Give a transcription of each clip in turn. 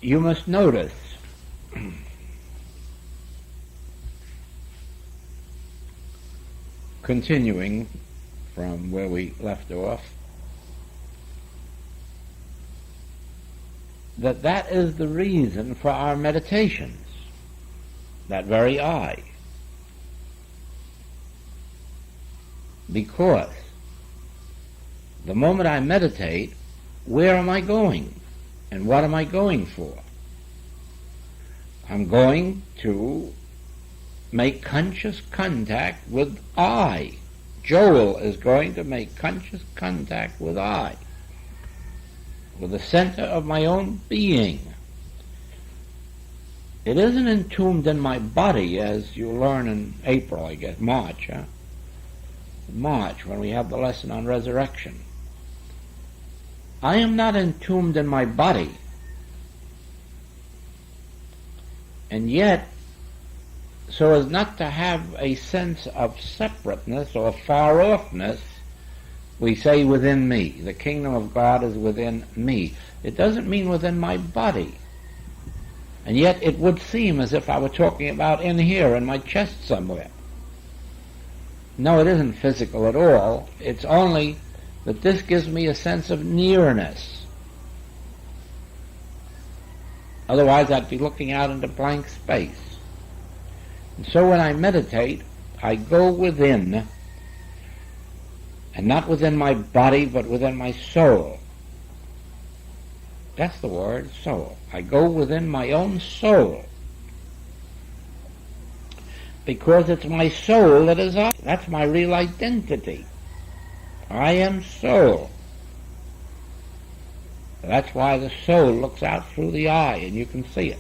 you must notice continuing from where we left off, that is the reason for our meditations, that very eye. Because the moment I meditate, where am I going? And what am I going for? I'm going to make conscious contact with I. Joel is going to make conscious contact with I, with the center of my own being. It isn't entombed in my body, as you learn in April, I guess, March, March, when we have the lesson on resurrection. I am not entombed in my body, and yet, so as not to have a sense of separateness or far-offness, we say within me. The kingdom of God is within me. It doesn't mean within my body. And yet it would seem as if I were talking about in here, in my chest somewhere. No, it isn't physical at all. It's only that this gives me a sense of nearness. Otherwise I'd be looking out into blank space. And so when I meditate, I go within, and not within my body, but within my soul. That's the word, soul. I go within my own soul, because it's my soul that is I. That's my real identity. I am soul. That's why the soul looks out through the eye, and you can see it.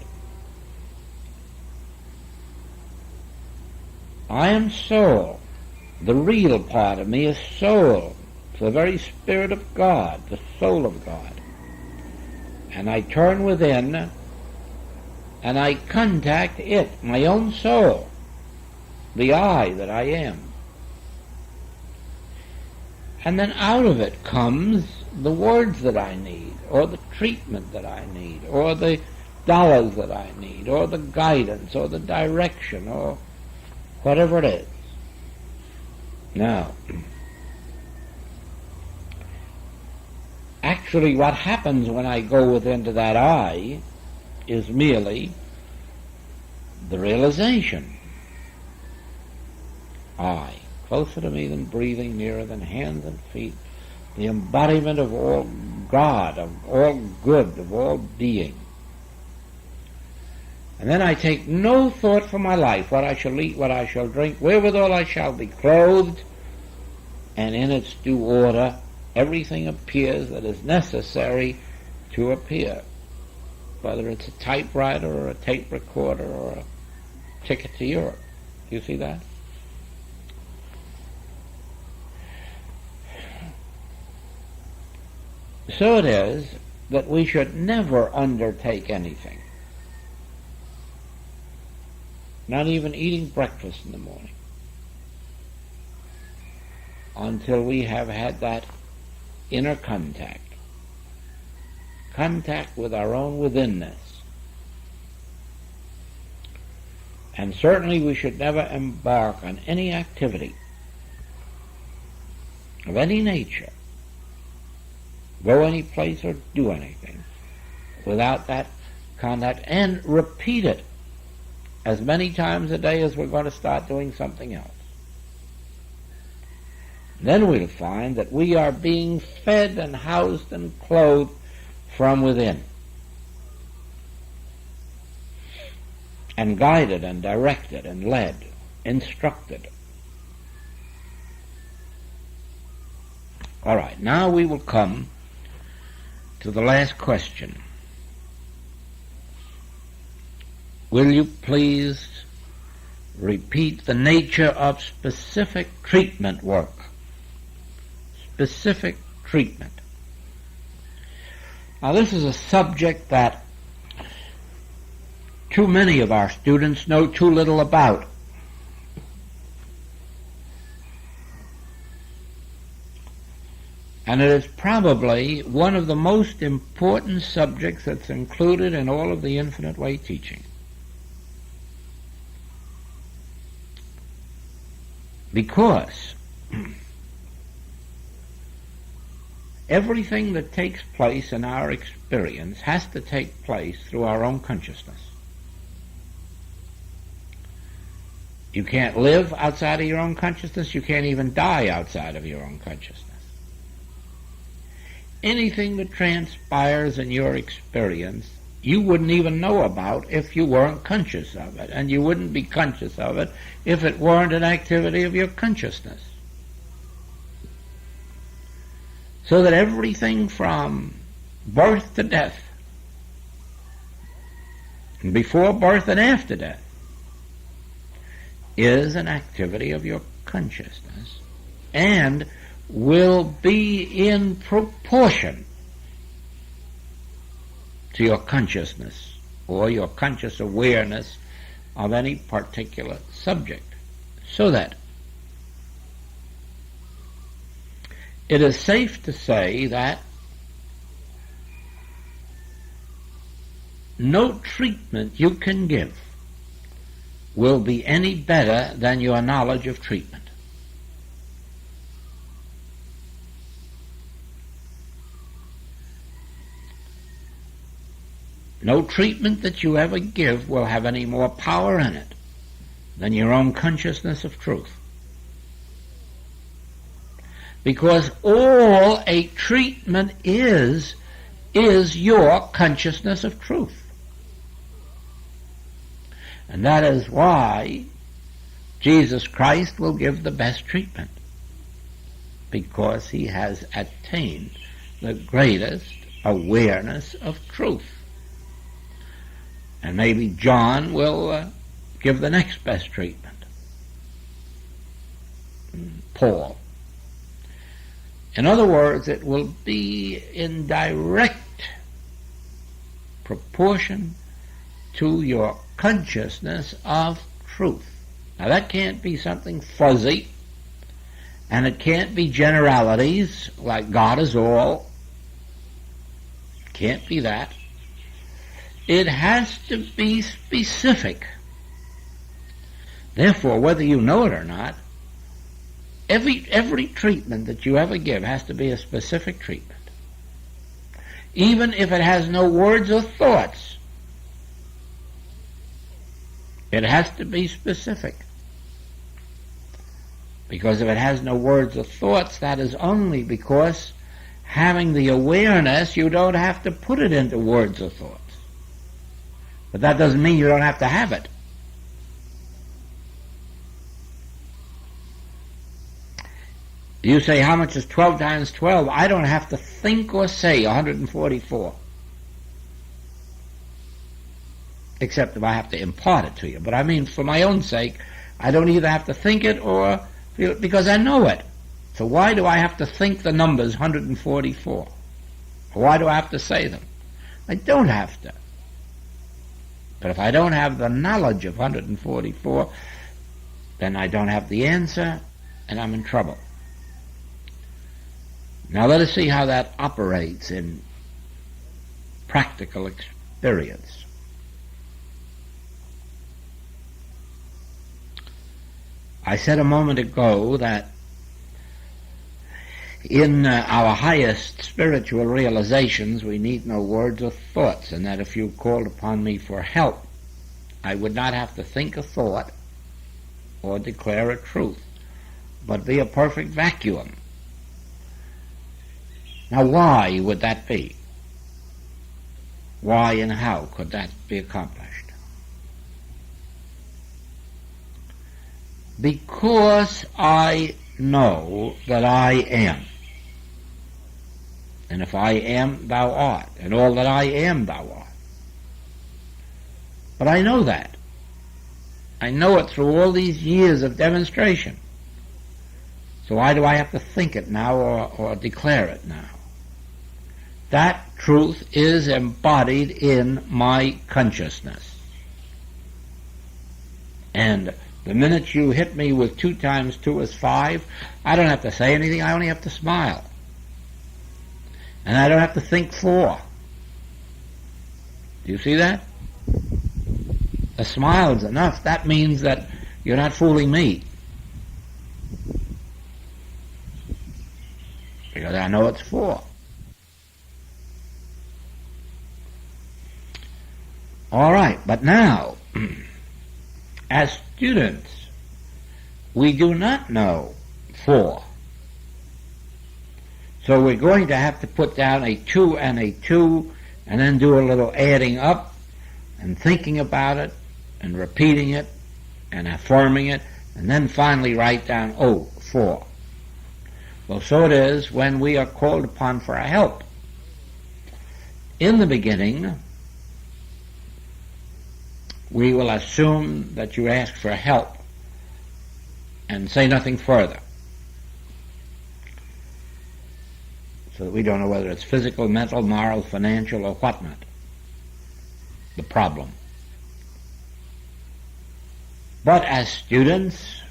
I am soul. The real part of me is soul. It's the very Spirit of God, the soul of God. And I turn within, and I contact it, my own soul, the I that I am. And then out of it comes the words that I need, or the treatment that I need, or the dollars that I need, or the guidance, or the direction, or whatever it is. Now, actually what happens when I go within to that I is merely the realization. I, closer to me than breathing, nearer than hands and feet, the embodiment of all God, of all good, of all being. And then I take no thought for my life, what I shall eat, what I shall drink, wherewithal I shall be clothed, and in its due order everything appears that is necessary to appear, whether it's a typewriter or a tape recorder or a ticket to Europe. You see that? So it is that we should never undertake anything, not even eating breakfast in the morning, until we have had that inner contact with our own withinness. And certainly we should never embark on any activity of any nature, go any place or do anything, without that contact, and repeat it as many times a day as we're going to start doing something else. Then we'll find that we are being fed and housed and clothed from within, and guided and directed and led, instructed. All right, now we will come to the last question. Will you please repeat the nature of specific treatment work? Specific treatment. Now this is a subject that too many of our students know too little about. And it is probably one of the most important subjects that's included in all of the Infinite Way teaching. Because everything that takes place in our experience has to take place through our own consciousness. You can't live outside of your own consciousness. You can't even die outside of your own consciousness. Anything that transpires in your experience, you wouldn't even know about if you weren't conscious of it, and you wouldn't be conscious of it if it weren't an activity of your consciousness. So that everything from birth to death, and before birth and after death, is an activity of your consciousness, and will be in proportion to your consciousness or your conscious awareness of any particular subject. So that it is safe to say that no treatment you can give will be any better than your knowledge of treatment. No treatment that you ever give will have any more power in it than your own consciousness of truth. Because all a treatment is your consciousness of truth. And that is why Jesus Christ will give the best treatment, because he has attained the greatest awareness of truth. And maybe John will give the next best treatment. Paul. In other words, it will be in direct proportion to your consciousness of truth. Now that can't be something fuzzy, and it can't be generalities like God is all. It can't be that. It has to be specific. Therefore, whether you know it or not, every treatment that you ever give has to be a specific treatment. Even if it has no words or thoughts, it has to be specific. Because if it has no words or thoughts, that is only because having the awareness, you don't have to put it into words or thoughts. But that doesn't mean you don't have to have it. You say, how much is 12 times 12? I don't have to think or say 144. Except if I have to impart it to you. But I mean, for my own sake, I don't either have to think it or feel it, because I know it. So why do I have to think the numbers 144? Or why do I have to say them? I don't have to. But if I don't have the knowledge of 144, then I don't have the answer, and I'm in trouble. Now let us see how that operates in practical experience. I said a moment ago that in our highest spiritual realizations we need no words or thoughts, and that if you called upon me for help, I would not have to think a thought or declare a truth, but be a perfect vacuum. Now why would that be? Why and how could that be accomplished? Because I know that I am. And if I am, thou art. And all that I am, thou art. But I know that. I know it through all these years of demonstration. So why do I have to think it now or declare it now? That truth is embodied in my consciousness. And the minute you hit me with 2 times 2 is 5, I don't have to say anything, I only have to smile. And I don't have to think 4. Do you see that? A smile's enough. That means that you're not fooling me. Because I know it's 4. All right, but now, as students, we do not know 4. So we're going to have to put down a 2 and a 2, and then do a little adding up, and thinking about it, and repeating it, and affirming it, and then finally write down, 4. Well, so it is when we are called upon for help. In the beginning, we will assume that you ask for help and say nothing further. So that we don't know whether it's physical, mental, moral, financial, or whatnot. The problem. But as students,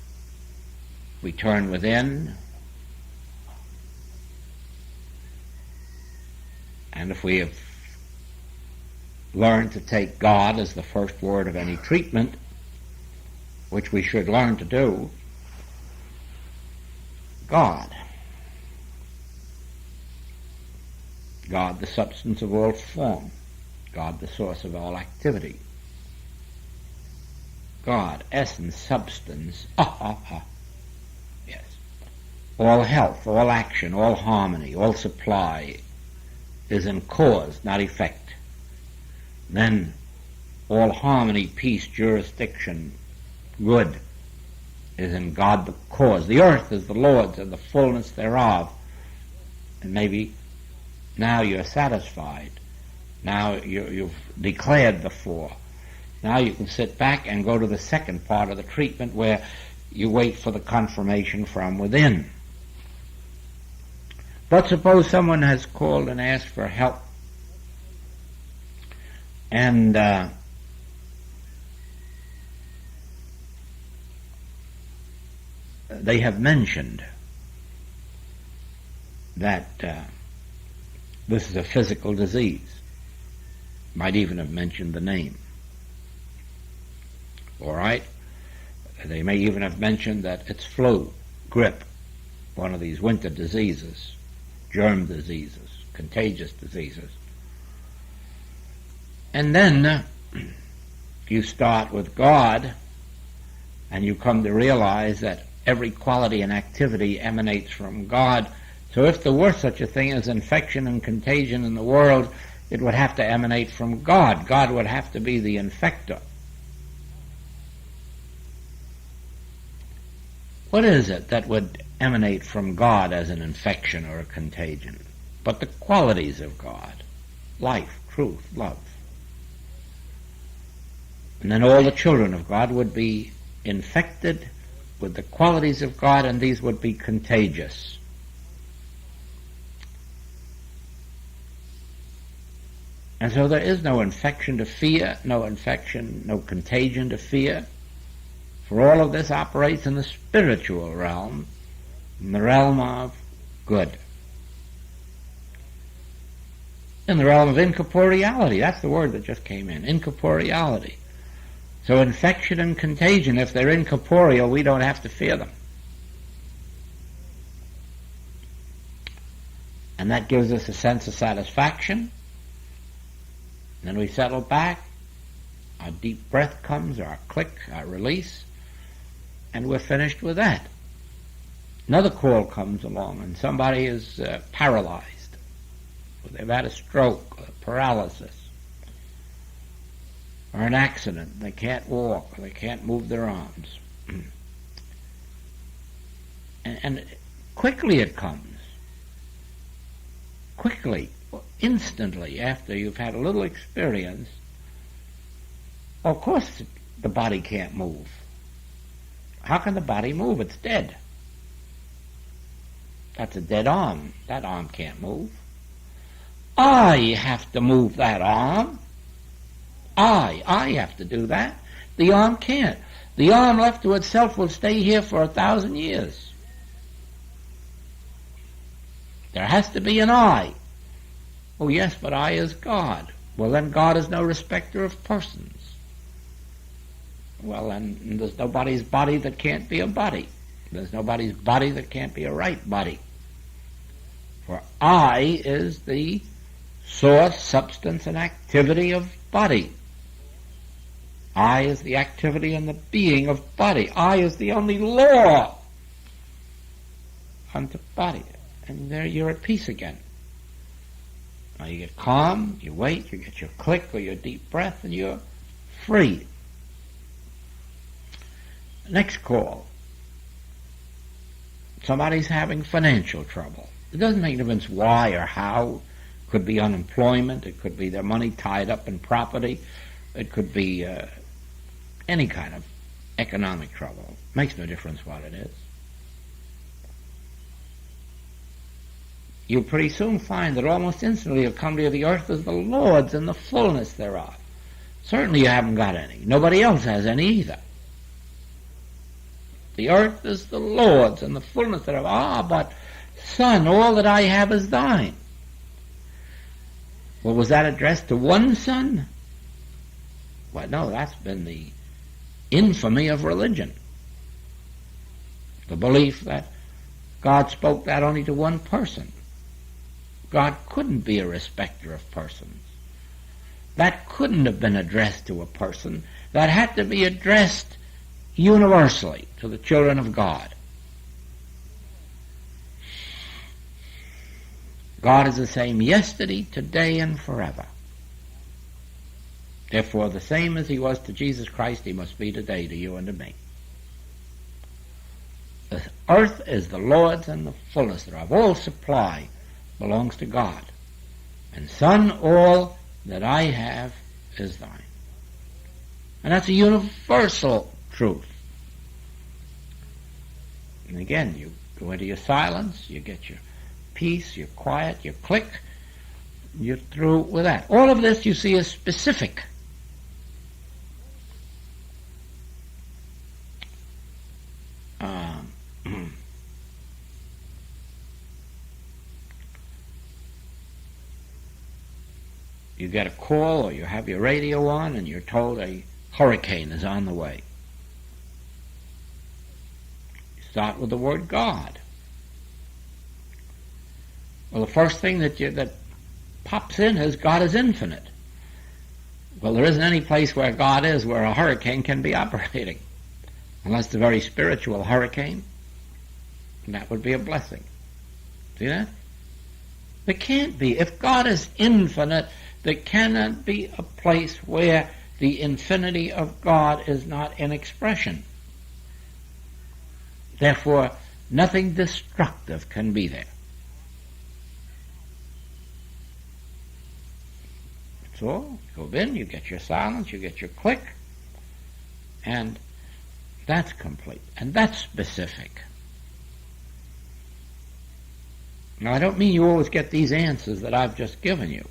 we turn within, and if we have learned to take God as the first word of any treatment, which we should learn to do, God. God, the substance of all form. God, the source of all activity. God, essence, substance. Yes. All health, all action, all harmony, all supply is in cause, not effect. Then all harmony, peace, jurisdiction, good is in God the cause. The earth is the Lord's and the fullness thereof. And maybe now you're satisfied. Now you've declared the 4. Now you can sit back and go to the second part of the treatment where you wait for the confirmation from within. But suppose someone has called and asked for help, and they have mentioned that this is a physical disease. Might even have mentioned the name. All right? They may even have mentioned that it's flu, grip, one of these winter diseases, germ diseases, contagious diseases. And then you start with God, and you come to realize that every quality and activity emanates from God. So if there were such a thing as infection and contagion in the world, it would have to emanate from God. God would have to be the infector. What is it that would emanate from God as an infection or a contagion? But the qualities of God: life, truth, love. And then all the children of God would be infected with the qualities of God, and these would be contagious. And so there is no infection to fear, no infection, no contagion to fear. For all of this operates in the spiritual realm, in the realm of good. In the realm of incorporeality, that's the word that just came in, incorporeality. So infection and contagion, if they're incorporeal, we don't have to fear them. And that gives us a sense of satisfaction. And then we settle back, our deep breath comes, our click, our release, and we're finished with that. Another call comes along, and somebody is paralyzed, or they've had a stroke, or paralysis, or an accident, they can't walk, or they can't move their arms. and quickly it comes. Quickly, instantly, after you've had a little experience. Of course the body can't move. How can the body move? It's dead. That's a dead arm. That arm can't move. I have to move that arm. I have to do that. The arm can't. The arm left to itself will stay here for 1,000 years. There has to be an I. Oh yes, but I is God. Well, then God is no respecter of persons. Well, then there's nobody's body that can't be a body. There's nobody's body that can't be a right body. For I is the source, substance, and activity of body. I is the activity and the being of body. I is the only law unto body. And there you're at peace again. Now you get calm, you wait, you get your click or your deep breath, and you're free. Next call. Somebody's having financial trouble. It doesn't make a difference why or how. It could be unemployment. It could be their money tied up in property. It could be any kind of economic trouble. It makes no difference what it is. You'll pretty soon find that almost instantly you'll come to you, the earth is the Lord's and the fullness thereof. Certainly you haven't got any. Nobody else has any either. The earth is the Lord's and the fullness thereof. Ah, but son, all that I have is thine. Well, was that addressed to one son? Well, no, that's been the infamy of religion. The belief that God spoke that only to one person. God couldn't be a respecter of persons. That couldn't have been addressed to a person. That had to be addressed universally to the children of God. God is the same yesterday, today, and forever. Therefore, the same as he was to Jesus Christ, he must be today to you and to me. The earth is the Lord's and the fullness thereof. All supply belongs to God. And son, all that I have is thine. And that's a universal truth. And again, you go into your silence, you get your peace, your quiet, your click, you're through with that. All of this you see is specific. You get a call or you have your radio on and you're told a hurricane is on the way. You start with the word God. Well, the first thing that pops in is God is infinite. Well, there isn't any place where God is where a hurricane can be operating. Unless it's a very spiritual hurricane. And that would be a blessing. See that? There can't be. If God is infinite, there cannot be a place where the infinity of God is not in expression. Therefore, nothing destructive can be there. That's all. You go in, you get your silence, you get your click, and that's complete. And that's specific. Now, I don't mean you always get these answers that I've just given you.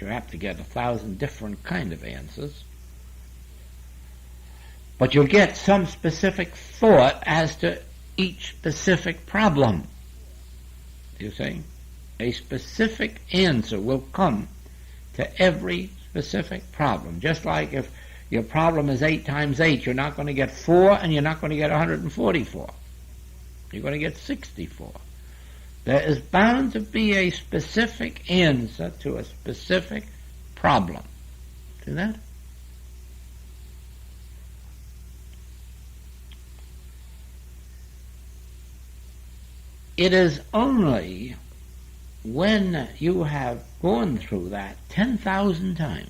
You have to get 1,000 different kind of answers. But you'll get some specific thought as to each specific problem. You see? A specific answer will come to every specific problem. Just like if your problem is 8 times 8, you're not going to get 4 and you're not going to get 144. You're going to get 64. There is bound to be a specific answer to a specific problem. See that? It is only when you have gone through that 10,000 times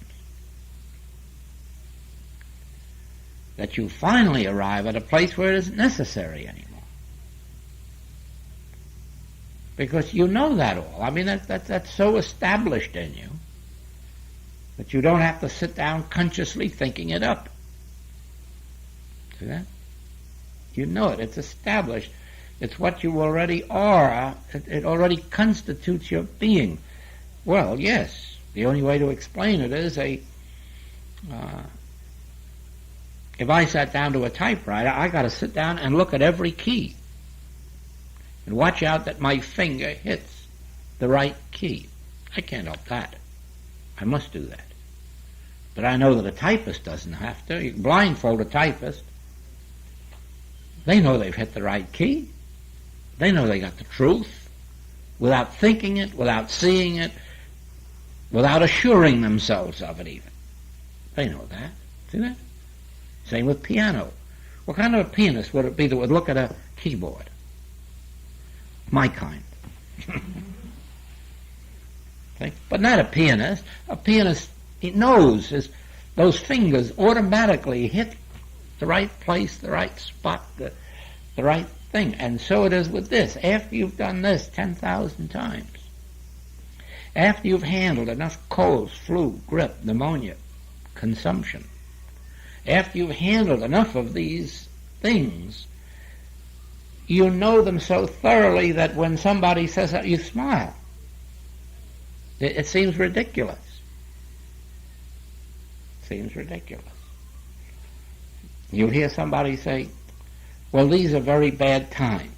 that you finally arrive at a place where it isn't necessary anymore. Because you know that all. I mean, that's so established in you that you don't have to sit down consciously thinking it up. See that? You know it. It's established. It's what you already are. It already constitutes your being. Well, yes. The only way to explain it is if I sat down to a typewriter, I got to sit down and look at every key and watch out that my finger hits the right key. I can't help that. I must do that. But I know that a typist doesn't have to. You can blindfold a typist. They know they've hit the right key. They know they got the truth without thinking it, without seeing it, without assuring themselves of it even. They know that. See that? Same with piano. What kind of a pianist would it be that would look at a keyboard? My kind. Okay? But not a pianist. A pianist, he knows those fingers automatically hit the right place, the right spot, the right thing. And so it is with this. After you've done this 10,000 times, after you've handled enough colds, flu, grip, pneumonia, consumption, after you've handled enough of these things, you know them so thoroughly that when somebody says that, you smile. It seems ridiculous. It seems ridiculous. You hear somebody say, well, these are very bad times.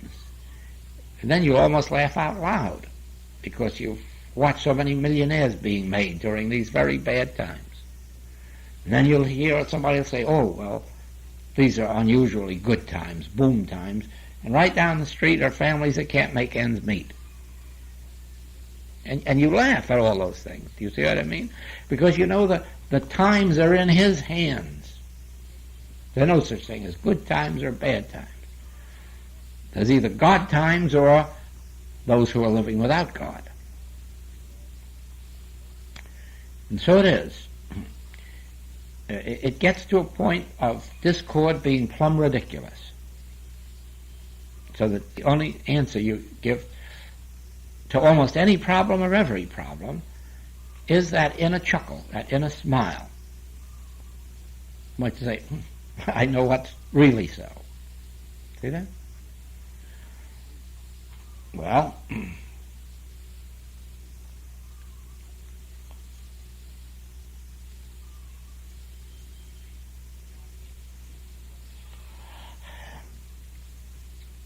And then you almost laugh out loud because you've watched so many millionaires being made during these very bad times. And then you'll hear somebody say, oh, well, these are unusually good times, boom times. And right down the street are families that can't make ends meet. And you laugh at all those things. Do you see what I mean? Because you know that the times are in his hands. There's no such thing as good times or bad times. There's either God times or those who are living without God. And so it is. It gets to a point of discord being plumb ridiculous. So that the only answer you give to almost any problem or every problem is that inner chuckle, that inner smile. You might say, I know what's really so. See that? Well,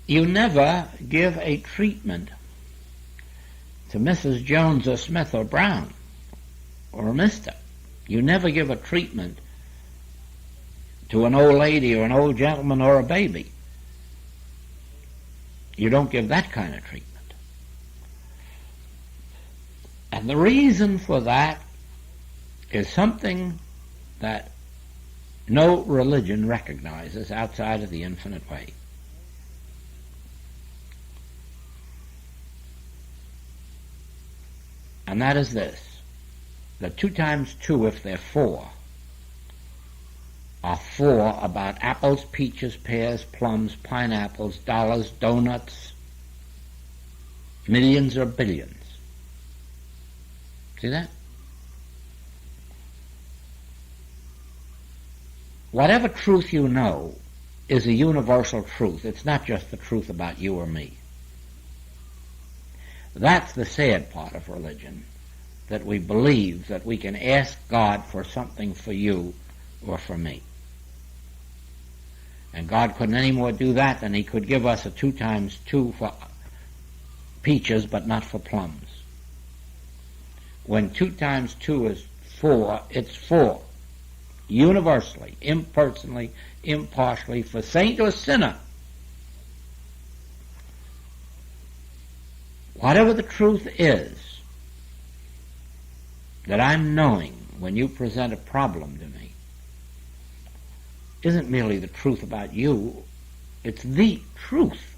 you never give a treatment to Mrs. Jones or Smith or Brown or a Mr. You never give a treatment to an old lady or an old gentleman or a baby. You don't give that kind of treatment. And the reason for that is something that no religion recognizes outside of the infinite way. And that is this, that 2 times 2, if they're 4, are 4 about apples, peaches, pears, plums, pineapples, dollars, donuts, millions or billions. See that? Whatever truth you know is a universal truth. It's not just the truth about you or me. That's the sad part of religion, that we believe that we can ask God for something for you or for me. And God couldn't any more do that than he could give us a 2 times 2 for peaches but not for plums. When 2 times 2 is 4, it's 4. Universally, impersonally, impartially, for saint or sinner. Whatever the truth is that I'm knowing when you present a problem to me isn't merely the truth about you, it's the truth.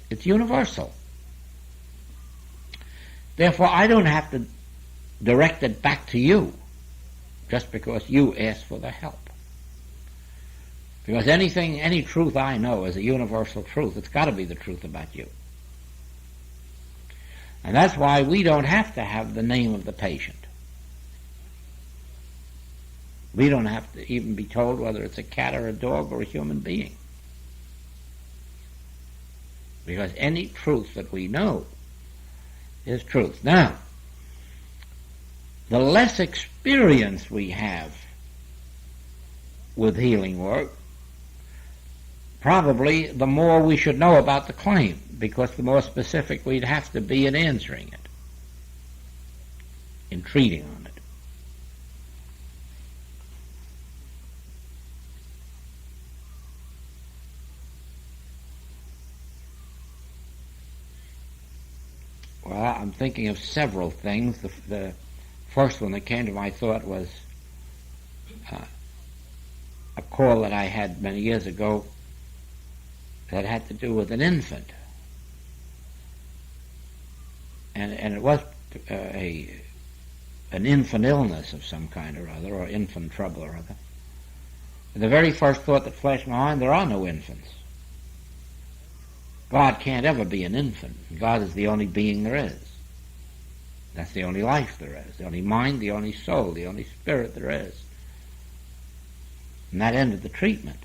It's universal. Therefore, I don't have to direct it back to you just because you asked for the help. Because any truth I know is a universal truth. It's got to be the truth about you. And that's why we don't have to have the name of the patient. We don't have to even be told whether it's a cat or a dog or a human being. Because any truth that we know is truth. Now, the less experience we have with healing work, probably the more we should know about the claim, because the more specific we'd have to be in answering it. in treating on it. Well, I'm thinking of several things. The first one that came to my thought was a call that I had many years ago that had to do with an infant. And it was an infant illness of some kind or other, or infant trouble or other. And the very first thought that flashed my mind, there are no infants. God can't ever be an infant. God is the only being there is. That's the only life there is, the only mind, the only soul, the only spirit there is. And that ended the treatment.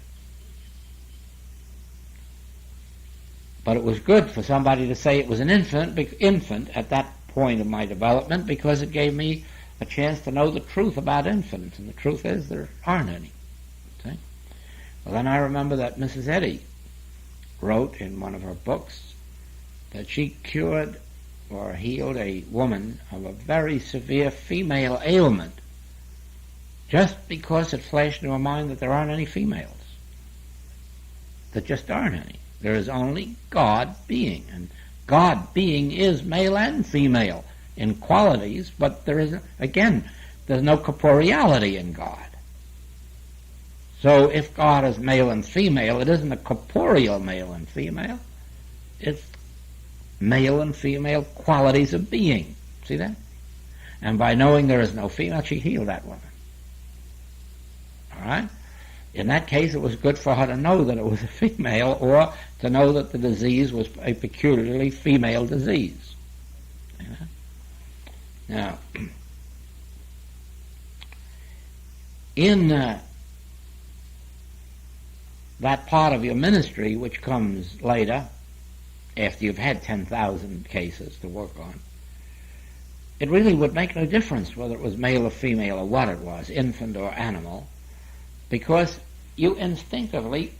But it was good for somebody to say it was an infant at that point of my development, because it gave me a chance to know the truth about infants, and the truth is there aren't any. See? Well, then I remember that Mrs. Eddy wrote in one of her books that she cured or healed a woman of a very severe female ailment just because it flashed into her mind that there aren't any females. There just aren't any. There is only God being, and God being is male and female in qualities, but there is, again, there's no corporeality in God. So if God is male and female, it isn't a corporeal male and female. It's male and female qualities of being. See that? And by knowing there is no female, she healed that woman. All right? In that case, it was good for her to know that it was a female, or to know that the disease was a peculiarly female disease. You know? Now, in that part of your ministry which comes later, after you've had 10,000 cases to work on, it really would make no difference whether it was male or female or what it was, infant or animal, because you instinctively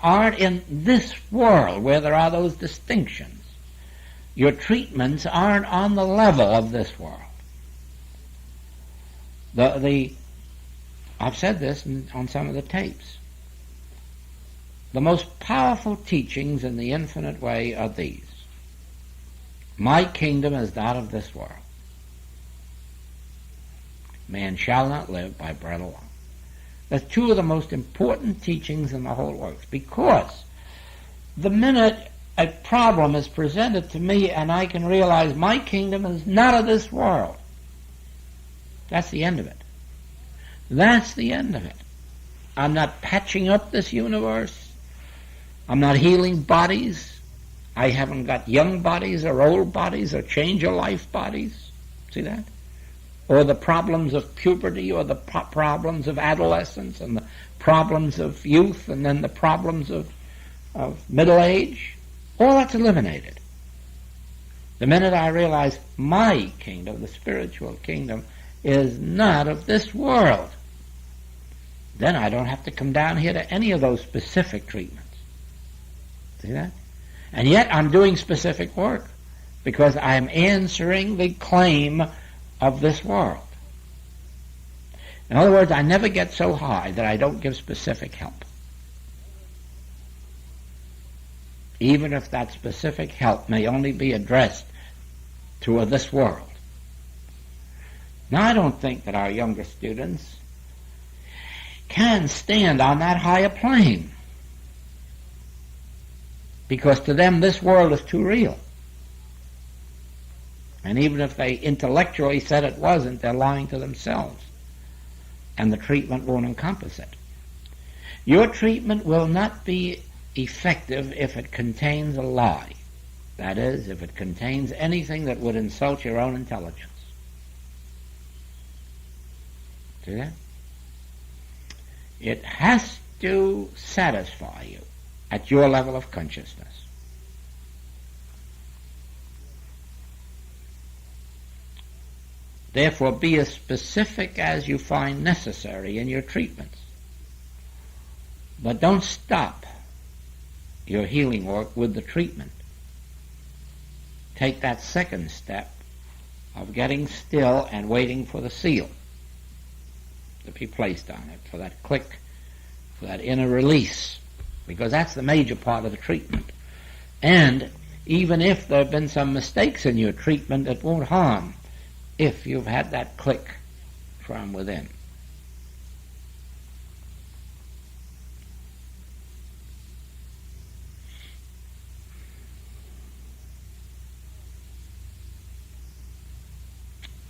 aren't in this world where there are those distinctions. Your treatments aren't on the level of this world. I've said this on some of the tapes. The most powerful teachings in the infinite way are these. My kingdom is not of this world. Man shall not live by bread alone. That's two of the most important teachings in the whole works, because the minute a problem is presented to me and I can realize my kingdom is not of this world, that's the end of it. That's the end of it. I'm not patching up this universe. I'm not healing bodies. I haven't got young bodies or old bodies or change-of-life bodies. See that? Or the problems of puberty, or the problems of adolescence, and the problems of youth, and then the problems of middle age. All that's eliminated. The minute I realize my kingdom, the spiritual kingdom, is not of this world, then I don't have to come down here to any of those specific treatments. See that? And yet I'm doing specific work, because I'm answering the claim of this world. In other words, I never get so high that I don't give specific help, even if that specific help may only be addressed to this world. Now, I don't think that our younger students can stand on that higher plane, because to them this world is too real. And even if they intellectually said it wasn't, they're lying to themselves. And the treatment won't encompass it. Your treatment will not be effective if it contains a lie. That is, if it contains anything that would insult your own intelligence. See that? It has to satisfy you at your level of consciousness. Therefore, be as specific as you find necessary in your treatments. But don't stop your healing work with the treatment. Take that second step of getting still and waiting for the seal to be placed on it, for that click, for that inner release, because that's the major part of the treatment. And even if there have been some mistakes in your treatment, it won't harm if you've had that click from within.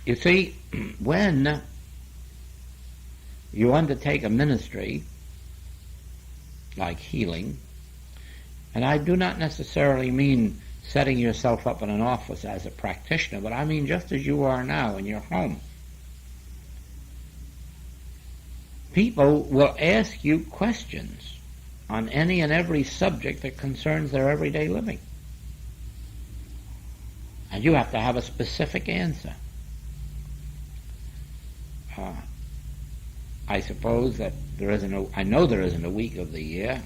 You see, when you undertake a ministry like healing, and I do not necessarily mean setting yourself up in an office as a practitioner, but I mean just as you are now in your home, people will ask you questions on any and every subject that concerns their everyday living. And you have to have a specific answer. I suppose that I know there isn't a week of the year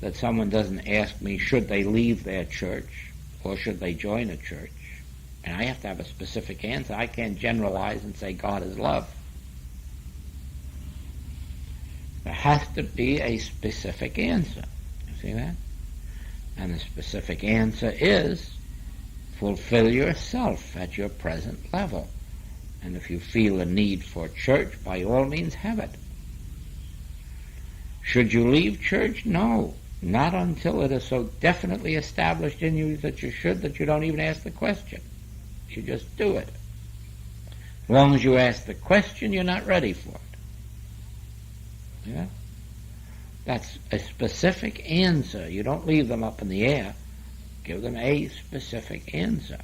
that someone doesn't ask me, should they leave their church or should they join a church? And I have to have a specific answer. I can't generalize and say God is love. There has to be a specific answer. You see that? And the specific answer is, fulfill yourself at your present level. And if you feel a need for church, by all means have it. Should you leave church? No. Not until it is so definitely established in you that you should, that you don't even ask the question. You just do it. As long as you ask the question, you're not ready for it. Yeah? That's a specific answer. You don't leave them up in the air. Give them a specific answer.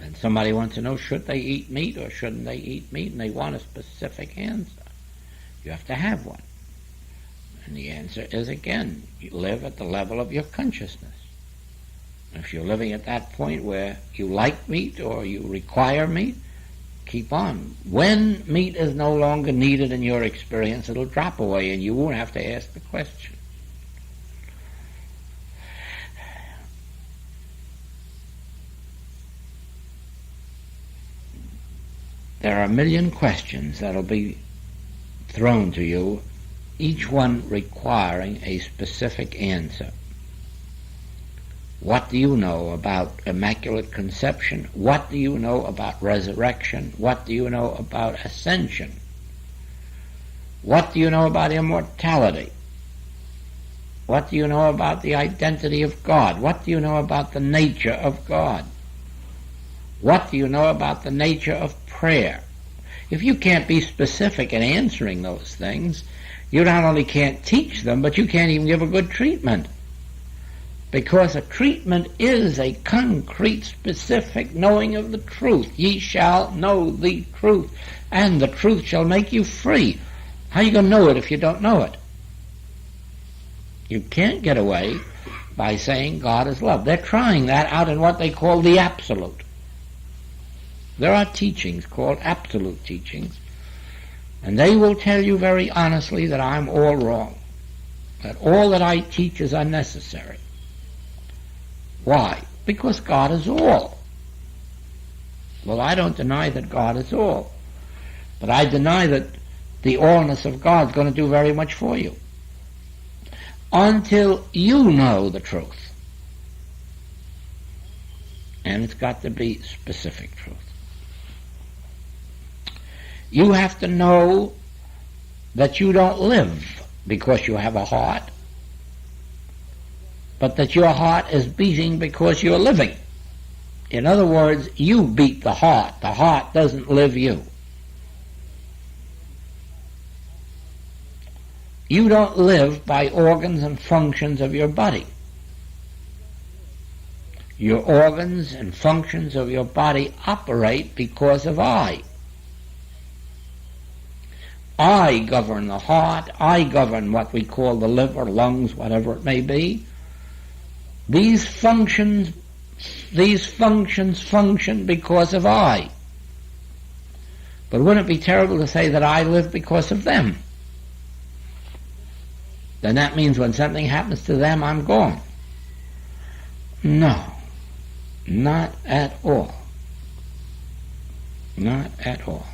And somebody wants to know, should they eat meat or shouldn't they eat meat? And they want a specific answer. You have to have one. And the answer is, again, you live at the level of your consciousness. If you're living at that point where you like meat or you require meat, keep on. When meat is no longer needed in your experience, it'll drop away and you won't have to ask the question. There are a million questions that'll be thrown to you, each one requiring a specific answer. What do you know about Immaculate Conception? What do you know about resurrection? What do you know about ascension? What do you know about immortality? What do you know about the identity of God? What do you know about the nature of God? What do you know about the nature of prayer? If you can't be specific in answering those things, you not only can't teach them, but you can't even give a good treatment. Because a treatment is a concrete, specific knowing of the truth. Ye shall know the truth, and the truth shall make you free. How are you going to know it if you don't know it? You can't get away by saying God is love. They're trying that out in what they call the absolute. There are teachings called absolute teachings, and they will tell you very honestly that I'm all wrong, that all that I teach is unnecessary. Why? Because God is all. Well, I don't deny that God is all, but I deny that the allness of God is going to do very much for you until you know the truth. And it's got to be specific truth. You have to know that you don't live because you have a heart, but that your heart is beating because you're living. In other words, you beat the heart. The heart doesn't live you. You don't live by organs and functions of your body. Your organs and functions of your body operate because of I. I govern the heart. I govern what we call the liver, lungs, whatever it may be. These functions function because of I. But wouldn't it be terrible to say that I live because of them? Then that means when something happens to them, I'm gone. No, not at all. Not at all.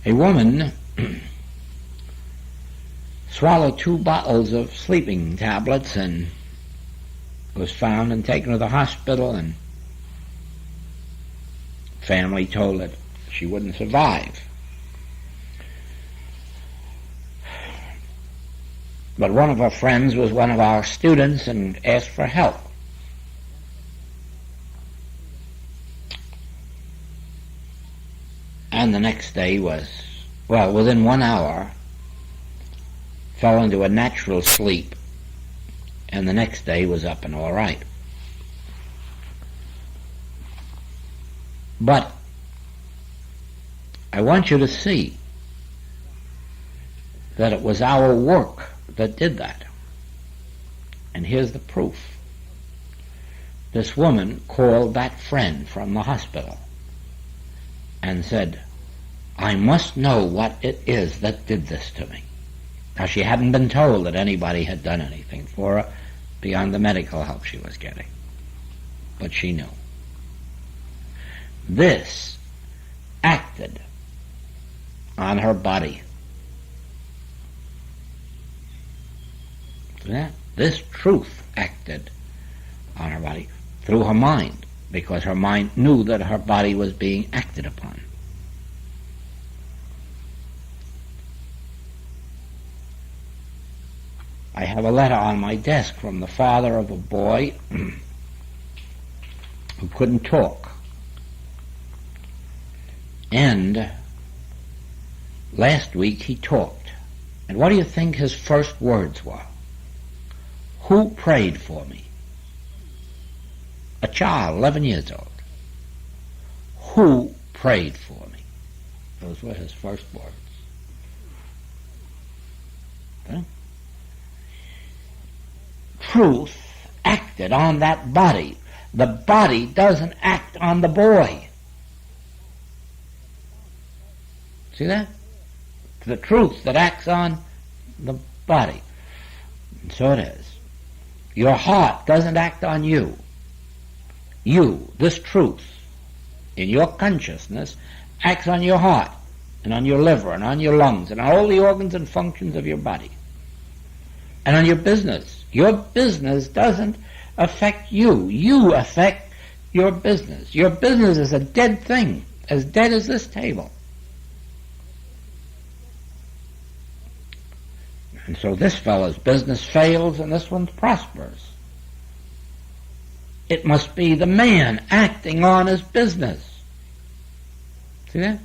A woman swallowed 2 bottles of sleeping tablets and was found and taken to the hospital, and family told that she wouldn't survive. But one of her friends was one of our students and asked for help. And the next day was, well, within 1 hour, fell into a natural sleep, and the next day was up and all right. But I want you to see that it was our work that did that. And here's the proof. This woman called that friend from the hospital and said, I must know what it is that did this to me. Now, she hadn't been told that anybody had done anything for her beyond the medical help she was getting, but she knew. This acted on her body. This truth acted on her body through her mind, because her mind knew that her body was being acted upon. I have a letter on my desk from the father of a boy who couldn't talk. And last week he talked. And what do you think his first words were? Who prayed for me? A child, 11 years old. Who prayed for me? Those were his first words. Okay? Truth acted on that body. The body doesn't act on the boy. See that? It's the truth that acts on the body. And so it is. Your heart doesn't act on you. You, this truth, in your consciousness, acts on your heart, and on your liver, and on your lungs, and on all the organs and functions of your body, and on your business. Your business doesn't affect you. You affect your business. Your business is a dead thing, as dead as this table. And so this fellow's business fails and this one prospers. It must be the man acting on his business. See that?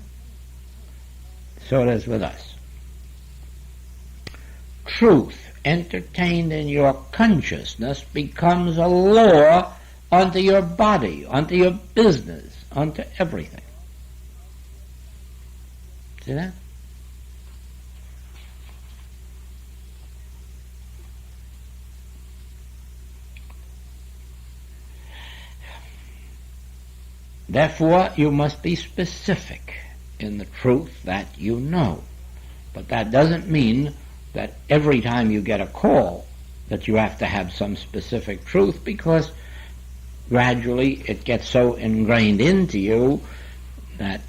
So it is with us. Truth entertained in your consciousness becomes a law unto your body, unto your business, unto everything. See that? Therefore, you must be specific in the truth that you know. But that doesn't mean that every time you get a call that you have to have some specific truth, because gradually it gets so ingrained into you that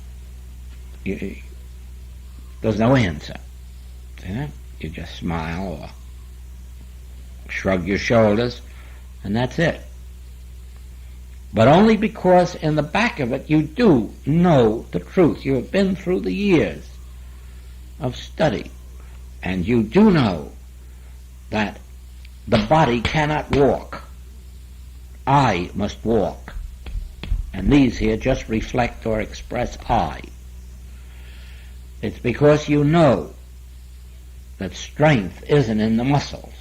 there's no answer. You just smile or shrug your shoulders, and that's it. But only because in the back of it you do know the truth. You have been through the years of study, and you do know that the body cannot walk. I must walk. And these here just reflect or express I. It's because you know that strength isn't in the muscles.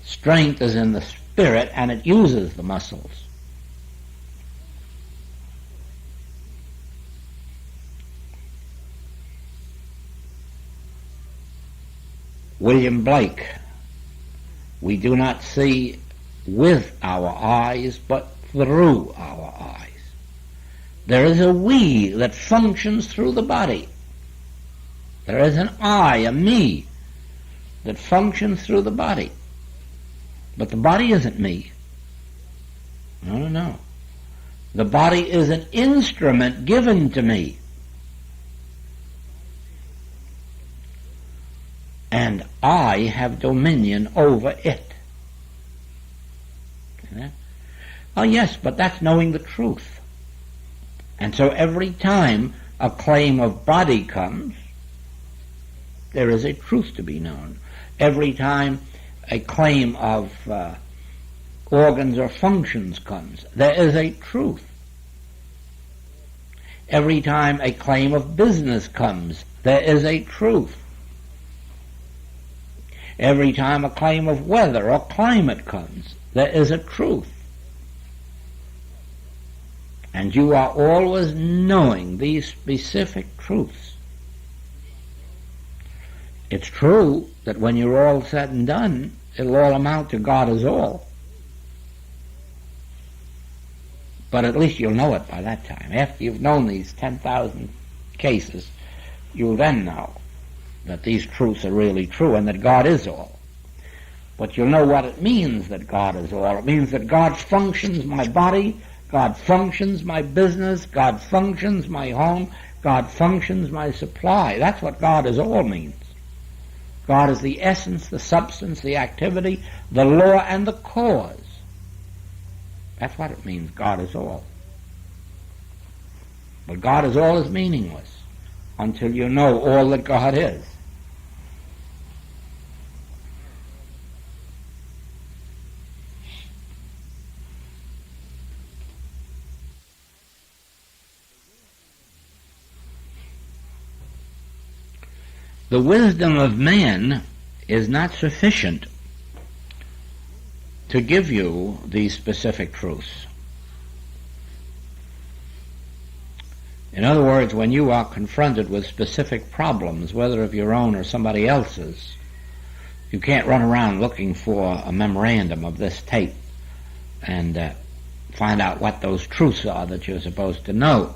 Strength is in the spirit, and it uses the muscles. William Blake, we do not see with our eyes, but through our eyes. There is a we that functions through the body. There is an I, a me, that functions through the body. But the body isn't me. No. The body is an instrument given to me. And I have dominion over it. Oh yes, but that's knowing the truth. And so every time a claim of body comes, there is a truth to be known. Every time a claim of organs or functions comes, there is a truth. Every time a claim of business comes, there is a truth. Every time a claim of weather or climate comes, there is a truth. And you are always knowing these specific truths. It's true that when you're all said and done, it'll all amount to God is all. But at least you'll know it by that time. After you've known these 10,000 cases, you'll then know that these truths are really true and that God is all. But you'll know what it means that God is all. It means that God functions my body, God functions my business, God functions my home, God functions my supply. That's what God is all means. God is the essence, the substance, the activity, the law, and the cause. That's what it means, God is all. But God is all is meaningless until you know all that God is. The wisdom of man is not sufficient to give you these specific truths. In other words, when you are confronted with specific problems, whether of your own or somebody else's, you can't run around looking for a memorandum of this tape and find out what those truths are that you're supposed to know.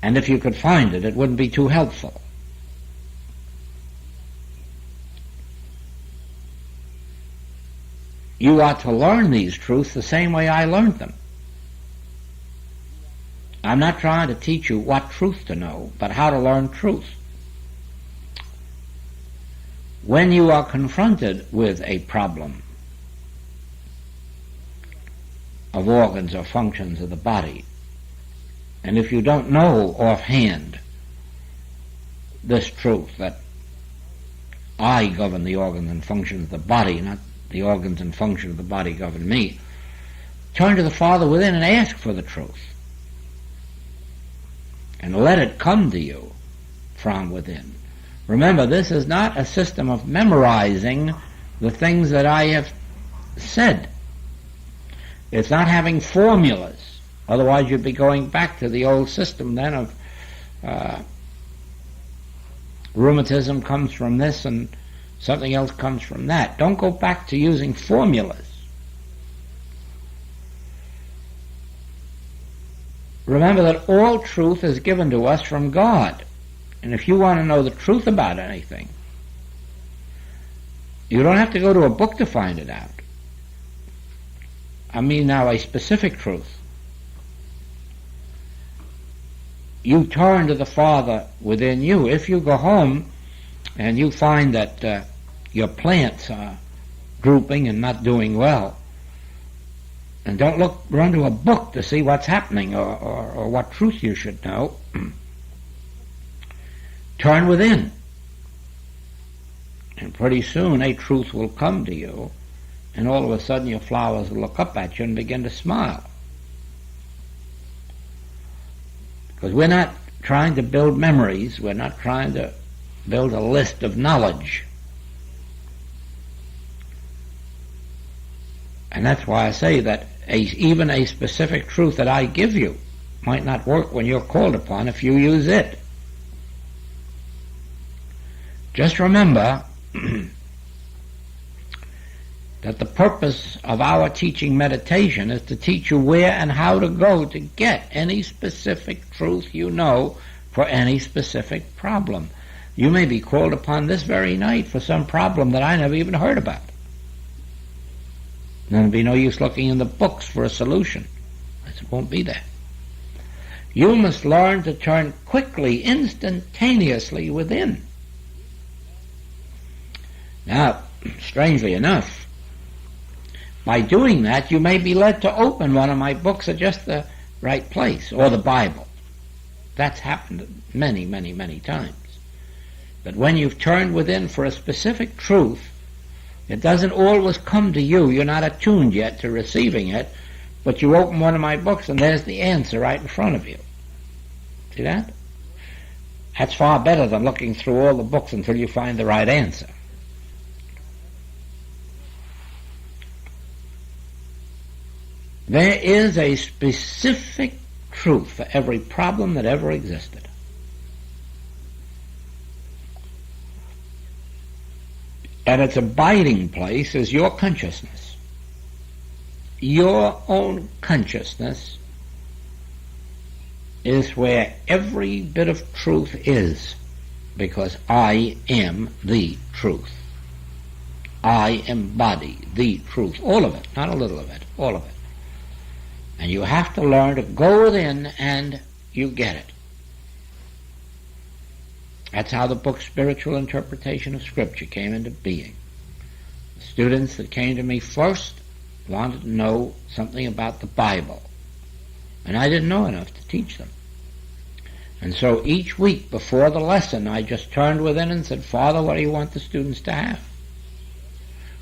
And if you could find it, it wouldn't be too helpful. You are to learn these truths the same way I learned them. I'm not trying to teach you what truth to know, but how to learn truth. When you are confronted with a problem of organs or functions of the body, and if you don't know offhand this truth, that I govern the organs and functions of the body, not the organs and functions of the body govern me, turn to the Father within and ask for the truth. And let it come to you from within. Remember, this is not a system of memorizing the things that I have said. It's not having formulas. Otherwise you'd be going back to the old system then of rheumatism comes from this and something else comes from that. Don't go back to using formulas. Remember that all truth is given to us from God. And if you want to know the truth about anything, you don't have to go to a book to find it out. I mean now a specific truth. You turn to the Father within you. If you go home and you find that your plants are drooping and not doing well, and don't run to a book to see what's happening or what truth you should know. Turn within. And pretty soon a truth will come to you, and all of a sudden your flowers will look up at you and begin to smile. Because we're not trying to build memories, we're not trying to build a list of knowledge. And that's why I say that even a specific truth that I give you might not work when you're called upon if you use it. Just remember that the purpose of our teaching meditation is to teach you where and how to go to get any specific truth you know for any specific problem. You may be called upon this very night for some problem that I never even heard about. Then there'll be no use looking in the books for a solution. It won't be there. You must learn to turn quickly, instantaneously within. Now, strangely enough, by doing that, you may be led to open one of my books at just the right place, or the Bible. That's happened many, many, many times. But when you've turned within for a specific truth, it doesn't always come to you. You're not attuned yet to receiving it, but you open one of my books and there's the answer right in front of you. See that? That's far better than looking through all the books until you find the right answer. There is a specific truth for every problem that ever existed. And its abiding place is your consciousness. Your own consciousness is where every bit of truth is, because I am the truth. I embody the truth, all of it, not a little of it, all of it. And you have to learn to go within and you get it. That's how the book Spiritual Interpretation of Scripture came into being. The students that came to me first wanted to know something about the Bible, and I didn't know enough to teach them. And so each week before the lesson, I just turned within and said, Father, what do you want the students to have?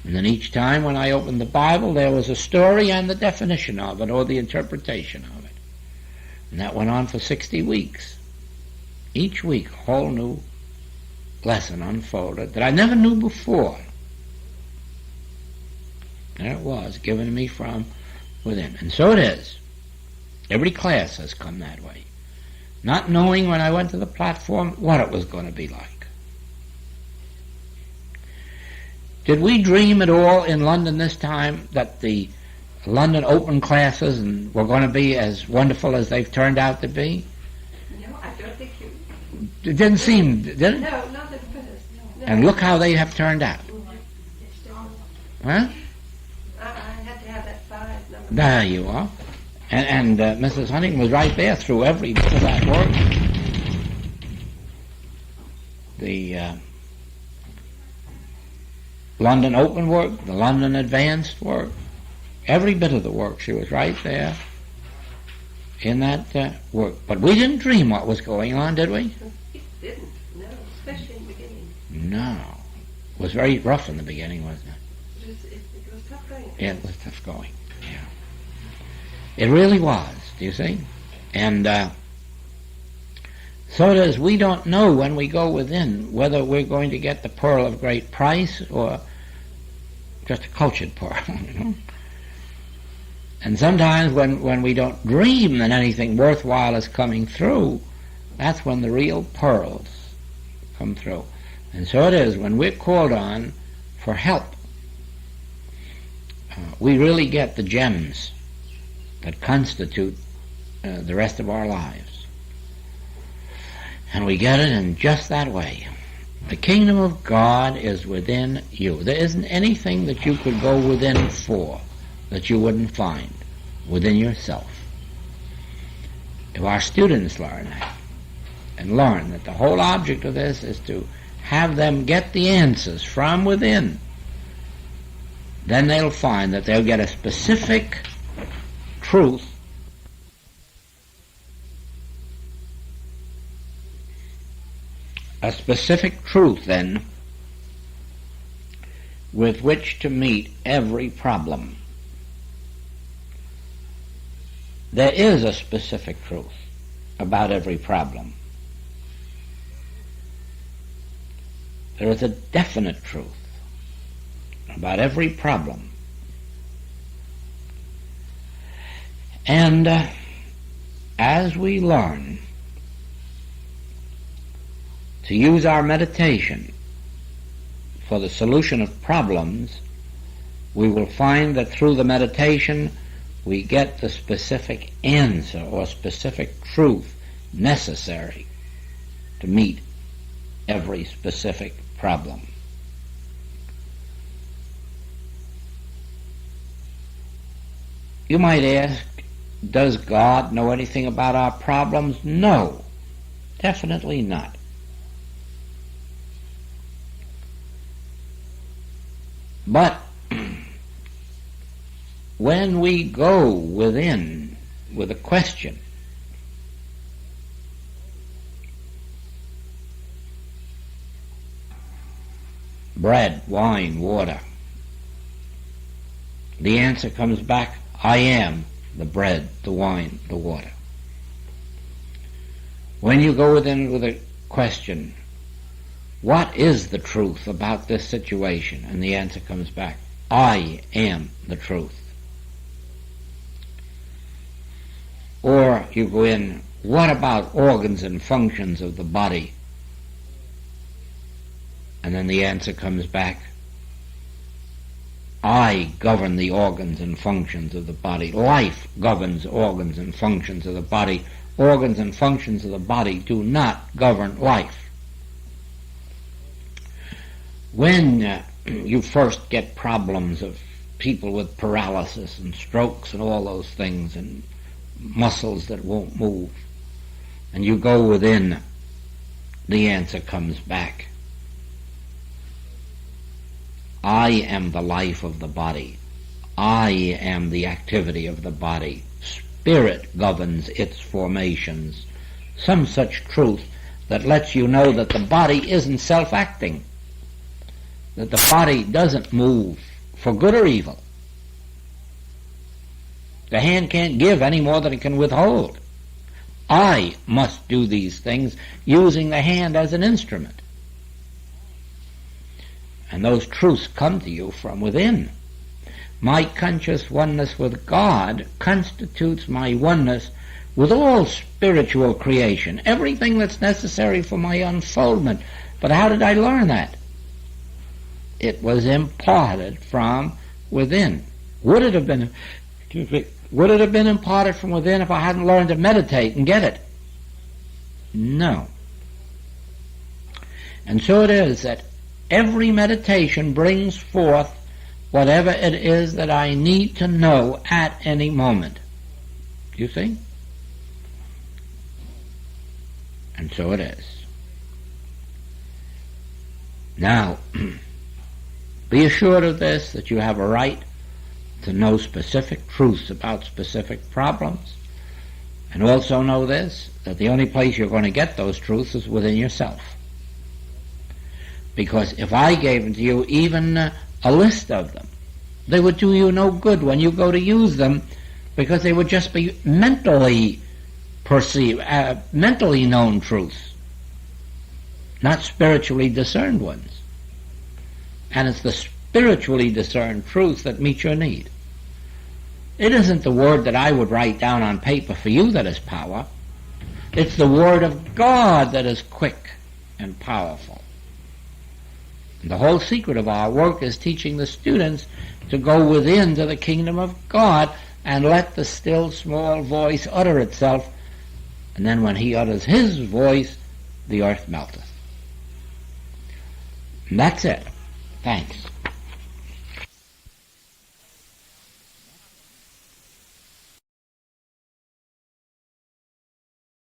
And then each time when I opened the Bible, there was a story and the definition of it, or the interpretation of it. And that went on for 60 weeks. Each week, a whole new lesson unfolded that I never knew before. There it was, given to me from within. And so it is. Every class has come that way. Not knowing when I went to the platform what it was going to be like. Did we dream at all in London this time that the London open classes were going to be as wonderful as they've turned out to be? No, I don't think you... It didn't seem, did it? No, not at first. No. And look how they have turned out. Huh? I had to have that 5 number. There you are. And Mrs. Huntington was right there through every bit of that work. The London Open work, the London Advanced work, every bit of the work, she was right there in that work. But we didn't dream what was going on, did we? It didn't, no, especially in the beginning. No. It was very rough in the beginning, wasn't it? It was tough going. Yeah, it was tough going, yeah. It really was, do you see? And so it is, we don't know when we go within whether we're going to get the pearl of great price or just a cultured pearl, you know. And sometimes when we don't dream that anything worthwhile is coming through, that's when the real pearls come through. And so it is, when we're called on for help, we really get the gems that constitute the rest of our lives. And we get it in just that way. The kingdom of God is within you. There isn't anything that you could go within for that you wouldn't find within yourself. If our students learn that, and learn that the whole object of this is to have them get the answers from within, then they'll find that they'll get a specific truth then with which to meet every problem. There is a specific truth about every problem. There is a definite truth about every problem. And as we learn to use our meditation for the solution of problems, we will find that through the meditation we get the specific answer or specific truth necessary to meet every specific problem. You might ask, does God know anything about our problems? No, definitely not. But when we go within with a question, bread, wine, water, the answer comes back, I am the bread, the wine, the water. When you go within with a question, what is the truth about this situation? And the answer comes back, I am the truth. Or you go in, what about organs and functions of the body? And then the answer comes back, I govern the organs and functions of the body. Life governs organs and functions of the body. Organs and functions of the body do not govern life. When you first get problems of people with paralysis and strokes and all those things and muscles that won't move, and you go within, the answer comes back, I am the life of the body. I am the activity of the body. Spirit governs its formations. Some such truth that lets you know that the body isn't self-acting, that the body doesn't move for good or evil. The hand can't give any more than it can withhold. I must do these things using the hand as an instrument. And those truths come to you from within. My conscious oneness with God constitutes my oneness with all spiritual creation, everything that's necessary for my unfoldment. But how did I learn that? It was imparted from within. Would it have been imparted from within if I hadn't learned to meditate and get it? No. And so it is that every meditation brings forth whatever it is that I need to know at any moment. You see? And so it is. Now, be assured of this, that you have a right to know specific truths about specific problems. And also know this, that the only place you're going to get those truths is within yourself. Because if I gave to you even a list of them, they would do you no good when you go to use them, because they would just be mentally perceived, mentally known truths, not spiritually discerned ones. And it's the spiritually discerned truths that meet your need. It isn't the word that I would write down on paper for you that is power. It's the word of God that is quick and powerful. The whole secret of our work is teaching the students to go within to the kingdom of God and let the still small voice utter itself, and then when he utters his voice, the earth melteth. And that's it. Thanks.